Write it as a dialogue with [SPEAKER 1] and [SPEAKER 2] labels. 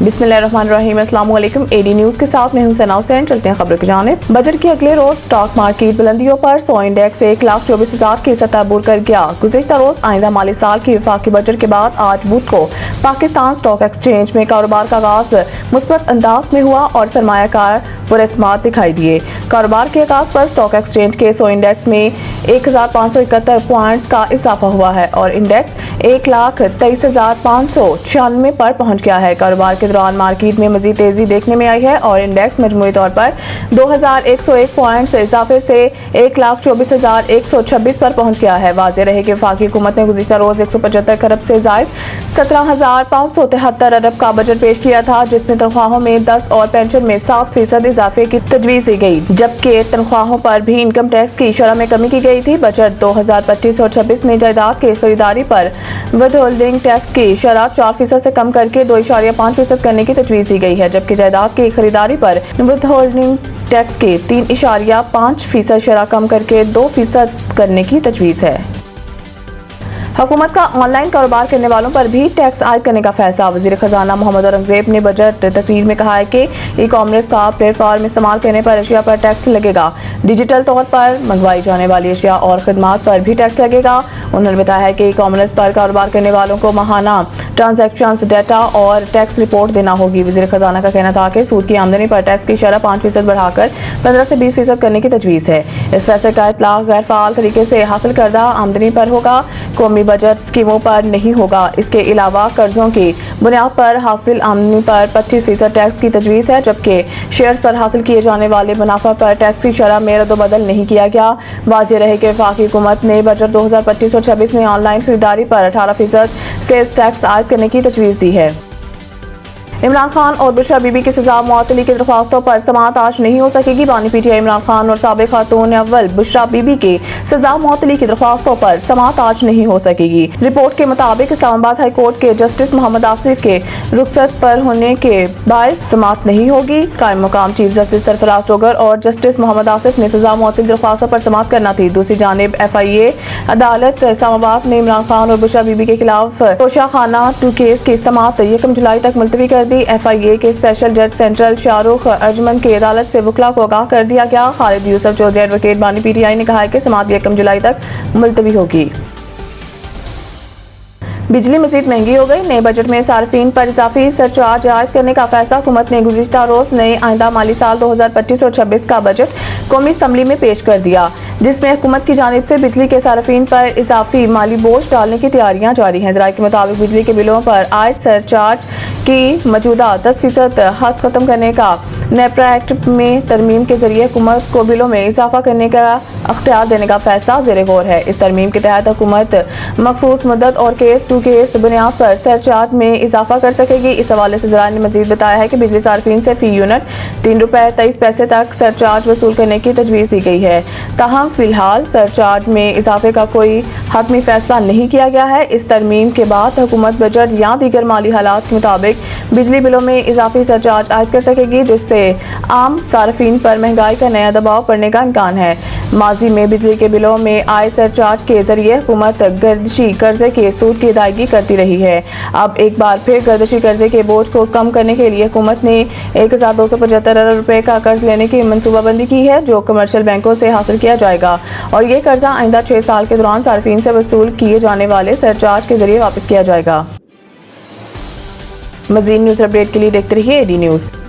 [SPEAKER 1] बिस्मिल्लाहिर्रहमानिर्रहीम। अस्सलाम वालेकुम। एडी न्यूज़ के साथ मैं हूं सना हुसैन। चलते हैं खबरों की जानिब। बजट के अगले रोज स्टॉक मार्केट बुलंदियों पर 100 इंडेक्स 1,24,000 की सतह अबूर कर गया। गुज़िश्ता रोज आइंदा माली साल की वफाकी बजट के बाद आज बुध को पाकिस्तान स्टॉक एक्सचेंज में कारोबार का आगाज मुस्बत अंदाज में हुआ और सरमायाकार पुरएतमाद दिखाई दिए। कारोबार के आगाज पर स्टॉक एक्सचेंज के 100 इंडेक्स में 1,571 पॉइंट्स का इजाफा हुआ है और इंडेक्स 1,23,596 पर पहुंच गया है। कारोबार के दौरान मार्केट में मजीद तेजी देखने में आई है और इंडेक्स मजमूई तौर पर 2,101 पॉइंट से इजाफे से 1,24,126 पर पहुंच गया है। वाज़ेह रहे कि वफाकी हुकूमत ने गुज़िश्ता रोज 175 खरब से जायद 17,573 अरब का बजट पेश किया था, जिसमें तनख्वाहों में 10 और पेंशन में 7% इजाफे की तजवीज़ दी गई, जबकि तनख्वाहों पर भी इनकम टैक्स की शरह में कमी की गई थी। बजट 2025 और 26 में जायदाद की खरीदारी पर विद होल्डिंग टैक्स की शरह 4% से कम करके 2.5% करने की तजवीज़ दी गई है, जबकि जायदाद की खरीदारी पर विद होल्डिंग टैक्स की 3.5% शरह कम करके 2% करने की तजवीज़ है। हुकूमत का ऑनलाइन कारोबार करने वालों पर भी टैक्स आयद करने का फैसला। वज़ीर खजाना मोहम्मद औरंगजेब ने बजट तकरीर में कहा है कि ई कॉमर्स का प्लेटफॉर्म इस्तेमाल करने पर अशिया पर टैक्स लगेगा। डिजिटल तौर पर मंगवाई जाने वाली अशिया और खदमात पर भी टैक्स लगेगा। उन्होंने बताया है कि ई कॉमर्स पर कारोबार करने वालों को माहाना ट्रांजैक्शंस डाटा और टैक्स रिपोर्ट देना होगी। वज़ीर खजाना का कहना था कि सूद की आमदनी पर टैक्स की शरह 5% बढ़ाकर 15 से 20% करने की तजवीज़ है। इस फैसले का इतलाक गैर फ़ाल तरीके से हासिल करदा आमदनी पर होगा, कौमी बजट स्कीमों पर नहीं होगा। इसके अलावा कर्जों की बुनियाद पर हासिल आमदनी पर 25% टैक्स की तजवीज़ है, जबकि शेयर्स पर हासिल किए जाने वाले मुनाफा पर टैक्स की शरह में रद्द-ओ-बदल नहीं किया गया। वाज़ेह रहे कि वफाकी हुकूमत ने बजट 2025 और 26 में ऑनलाइन खरीदारी पर 18% सेल्स टैक्स आयद करने की तजवीज़ दी है। इमरान खान और बुशरा बीबी की सजा मुअत्तली की दरख्वास्तों पर समाअत आज नहीं हो सकेगी। बानी पीटीआई इमरान खान और साबिक खातून अव्वल बुशरा बीबी की सजा मुअत्तली की दरख्वास्तों पर समाअत आज नहीं हो सकेगी। रिपोर्ट के मुताबिक इस्लामाबाद हाई कोर्ट के जस्टिस मोहम्मद आसिफ के रुखसत पर होने के बायस समाअत नहीं होगी। कायम मुकाम चीफ जस्टिस सरफराज टोगर और जस्टिस मोहम्मद आसिफ ने सजा मुअत्तली दरख्वास्तों पर समाअत करना थी। दूसरी जानिब FIA अदालत इस्लामाबाद ने इमरान खान और बुशरा बीबी के खिलाफ तोशाखाना 2 केस की समाअत 1 जुलाई तक मुलतवी कर दी। FIA के स्पेशल जज सेंट्रल शाहरुख अर्जमन की अदालत से वकला को आगाह कर दिया गया। खालिद यूसुफ चौधरी एडवोकेट बानी PTI ने कहा है कि समाअत 1 जुलाई तक मुलतवी होगी। बिजली मजीद महंगी हो गई। नए बजट में सार्फिन पर इजाफी सरचार्ज आयद करने का फैसला हुकूमत ने गुज़िश्ता रोज नए आइंदा माली साल 2025 और 26 का बजट कौमी असम्बली में पेश कर दिया, जिसमें हुकूमत की जानिब से बिजली के सार्फिन पर इजाफी माली बोझ डालने की तैयारियां जारी हैं। ज़राए के मुताबिक बिजली के बिलों पर आयद सरचार्ज की मौजूदा 10% हद खत्म करने का नेपरा एक्ट में तरमीम के जरिए हुकूमत को बिलों में इजाफा करने का अख्तियार देने का फैसला ज़ेरे गौर है। इस तरमीम के तहत हुकूमत मखसूस मुद्दत और केस टू केस बुनियाद पर सरचार्ज में इजाफा कर सकेगी। इस हवाले से ज़राए ने मजीद बताया है कि बिजली सार्फिन से फी यूनिट ₹3.23 तक सरचार्ज वसूल करने की तजवीज़ दी गई है। ताहम फिलहाल सरचार्ज में इजाफे का कोई हतमी फैसला नहीं किया गया है। इस तरमीम के बाद हुकूमत बजट या दीगर माली हालात के मुताबिक बिजली बिलों में इजाफी सरचार्ज आयद कर सकेगी, जिससे आम सार्फिन पर महंगाई का नया दबाव पड़ने का इम्कान है। माजी में बिजली के बिलों में आय सरचार्ज के जरिए हुकूमत गर्दिशी कर्जे के सूद की अदायगी करती रही है। अब एक बार फिर गर्दिशी कर्जे के बोझ को कम करने के लिए हुकूमत ने 1,275 अरब रुपए का कर्ज लेने की मनसूबाबंदी की है, जो कमर्शियल बैंकों से हासिल किया जाएगा और ये कर्जा आइंदा 6 साल के दौरान सार्फिन से वसूल किए जाने वाले सरचार्ज के जरिए वापस किया जाएगा। मज़ीद न्यूज़ अपडेट के लिए देखते रहिए AD न्यूज़।